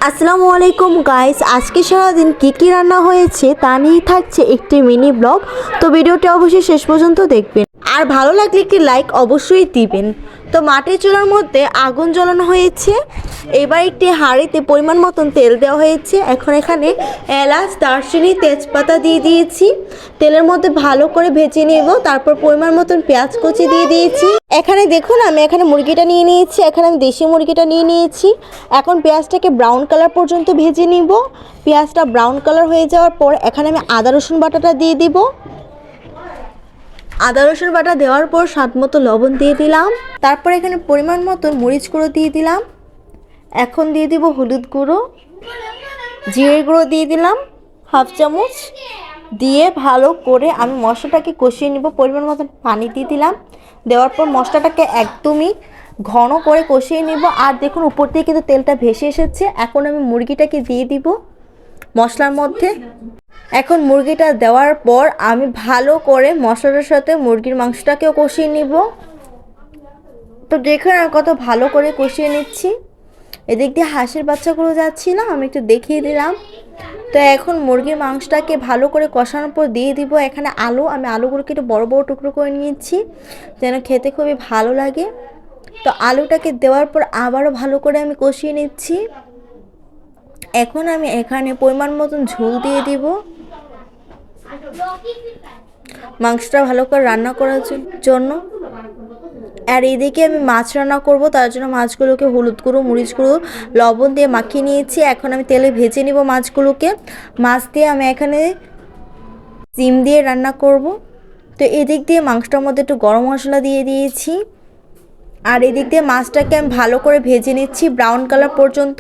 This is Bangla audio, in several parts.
আসসালামু আলাইকুম গাইস, আজকে সারাদিন কী রান্না হয়েছে তা নিয়েই থাকছে একটি মিনি ব্লগ। তো ভিডিওটি অবশ্যই শেষ পর্যন্ত দেখবেন, আর ভালো লাগলে একটি লাইক অবশ্যই দিবেন। তো মাটির চুলার মধ্যে আগুন জ্বালানো হয়েছে। এবার একটি হাঁড়িতে পরিমাণ মতন তেল দেওয়া হয়েছে। এখন এখানে এলাচ, দারচিনি, তেজপাতা দিয়ে দিয়েছি। তেলের মধ্যে ভালো করে ভেজে নেব। তারপর পরিমাণ মতন পেঁয়াজ কুচি দিয়ে দিয়েছি। এখানে দেখুন, আমি এখানে মুরগিটা নিয়ে নিয়েছি। এখানে আমি দেশি মুরগিটা নিয়ে নিয়েছি। এখন পেঁয়াজটাকে ব্রাউন কালার পর্যন্ত ভেজে নিব। পেঁয়াজটা ব্রাউন কালার হয়ে যাওয়ার পর এখানে আমি আদা রসুন বাটাটা দিয়ে দিব। আদা রসুন বাটা দেওয়ার পর স্বাদ মতো লবণ দিয়ে দিলাম। তারপর এখানে পরিমাণ মতো মরিচ গুঁড়ো দিয়ে দিলাম। এখন দিয়ে দিব হলুদ গুঁড়ো, জিরে গুঁড়ো দিয়ে দিলাম হাফ চামচ। দিয়ে ভালো করে আমি মশলাটাকে কষিয়ে নিব। পরিমাণ মতো পানি দিয়ে দিলাম। দেওয়ার পর মশলাটাকে একদমই ঘন করে কষিয়ে নিব। আর দেখুন, উপর থেকে কিন্তু তেলটা ভেসে এসেছে। এখন আমি মুরগিটাকে দিয়ে দিব মশলার মধ্যে। এখন মুরগিটা দেওয়ার পর আমি ভালো করে মশলাটার সাথে মুরগির মাংসটাকেও কষিয়ে নিব। তো দেখুন আমি কত ভালো করে কষিয়ে নিচ্ছি। এদিক দিয়ে হাঁসের বাচ্চাগুলো যাচ্ছি না, আমি একটু দেখিয়ে দিলাম। তো এখন মুরগির মাংসটাকে ভালো করে কষানোর পর দিয়ে দিব এখানে আলু। আমি আলুগুলোকে একটু বড় বড় টুকরো করে নিয়েছি যেন খেতে খুবই ভালো লাগে। তো আলুটাকে দেওয়ার পর আবারও ভালো করে আমি কষিয়ে নিচ্ছি। এখন আমি এখানে পরিমাণ মতন ঝোল দিয়ে দিব। মাংসটা ভালো করে রান্না করার জন্য। আর এদিকে আমি মাছ রান্না করব, তার জন্য মাছগুলোকে হলুদ গুঁড়ো, মরিচ গুঁড়ো, লবণ দিয়ে মাখিয়ে নিয়েছি। এখন আমি তেলে ভেজে নিব মাছগুলোকে। মাছ দিয়ে আমি এখানে সিম দিয়ে রান্না করব। তো এদিক দিয়ে মাংসটার মধ্যে একটু গরম মশলা দিয়ে দিয়েছি। আর এদিক দিয়ে মাছটাকে আমি ভালো করে ভেজে নিচ্ছি ব্রাউন কালার পর্যন্ত।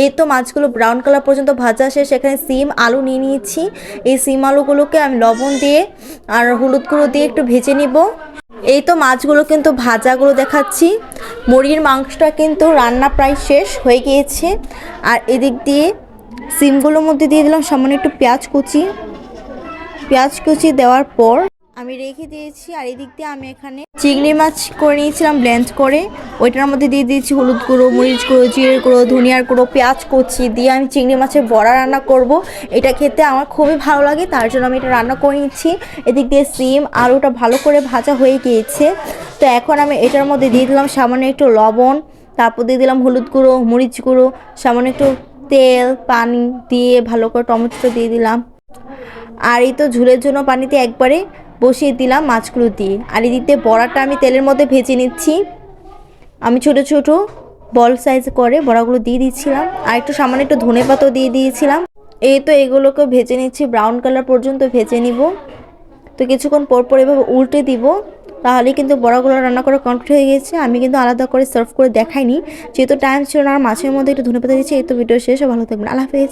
এই তো মাছগুলো ব্রাউন কালার পর্যন্ত ভাজা শেষ। এখানে সিম আলু নিয়ে নিয়েছি। এই সিম আলুগুলোকে আমি লবণ দিয়ে আর হলুদ গুঁড়ো দিয়ে একটু ভেজে নিব। এই তো মাছগুলো কিন্তু ভাজাগুলো দেখাচ্ছি। মুরগির মাংসটা কিন্তু রান্না প্রায় শেষ হয়ে গিয়েছে। আর এদিক দিয়ে সিমগুলোর মধ্যে দিয়ে দিলাম সামান্য একটু পেঁয়াজ কুচি দেওয়ার পর আমি রেখে দিয়েছি। আর এদিক দিয়ে আমি এখানে চিংড়ি মাছ করে নিয়েছিলাম ব্লেন্ড করে, ওইটার মধ্যে দিয়ে দিয়েছি হলুদ গুঁড়ো, মরিচ গুঁড়ো, জিরে গুঁড়ো, ধনিয়ার গুঁড়ো, পেঁয়াজ কুচি দিয়ে আমি চিংড়ি মাছের বড়া রান্না করব। এটা খেতে আমার খুবই ভালো লাগে, তার জন্য আমি এটা রান্না করে নিচ্ছি। এদিক দিয়ে সিম আলুটা ভালো করে ভাজা হয়ে গিয়েছে। তো এখন আমি এটার মধ্যে দিয়ে দিলাম সামান্য একটু লবণ, তারপর দিয়ে দিলাম হলুদ গুঁড়ো, মরিচ গুঁড়ো, সামান্য একটু তেল, পানি দিয়ে ভালো করে টমেটো দিয়ে দিলাম। আর এই তো ঝোলের জন্য পানিতে একবারে বসিয়ে দিলাম মাছগুলো দিয়ে। আর এদিক দিয়ে বড়াটা আমি তেলের মধ্যে ভেজে নিচ্ছি। আমি ছোট ছোট বল সাইজ করে বড়াগুলো দিয়ে দিচ্ছিলাম। আর একটু সামান্য একটু ধনেপাতাও দিয়ে দিয়েছিলাম। এই তো এগুলোকে ভেজে নিচ্ছি, ব্রাউন কালার পর্যন্ত ভেজে নিব। তো কিছুক্ষণ পর পর এভাবে উল্টে দিব, তাহলে কিন্তু বড়াগুলো রান্না করা কমপ্লিট হয়ে গেছে। আমি কিন্তু আলাদা করে সার্ভ করে দেখাইনি, যেহেতু টাইম ছিল না। আর মাছের মধ্যে একটু ধনেপাতা দিচ্ছি। এই তো ভিডিও শেষ, ভালো থাকবেন, আল্লাহ হাফেজ।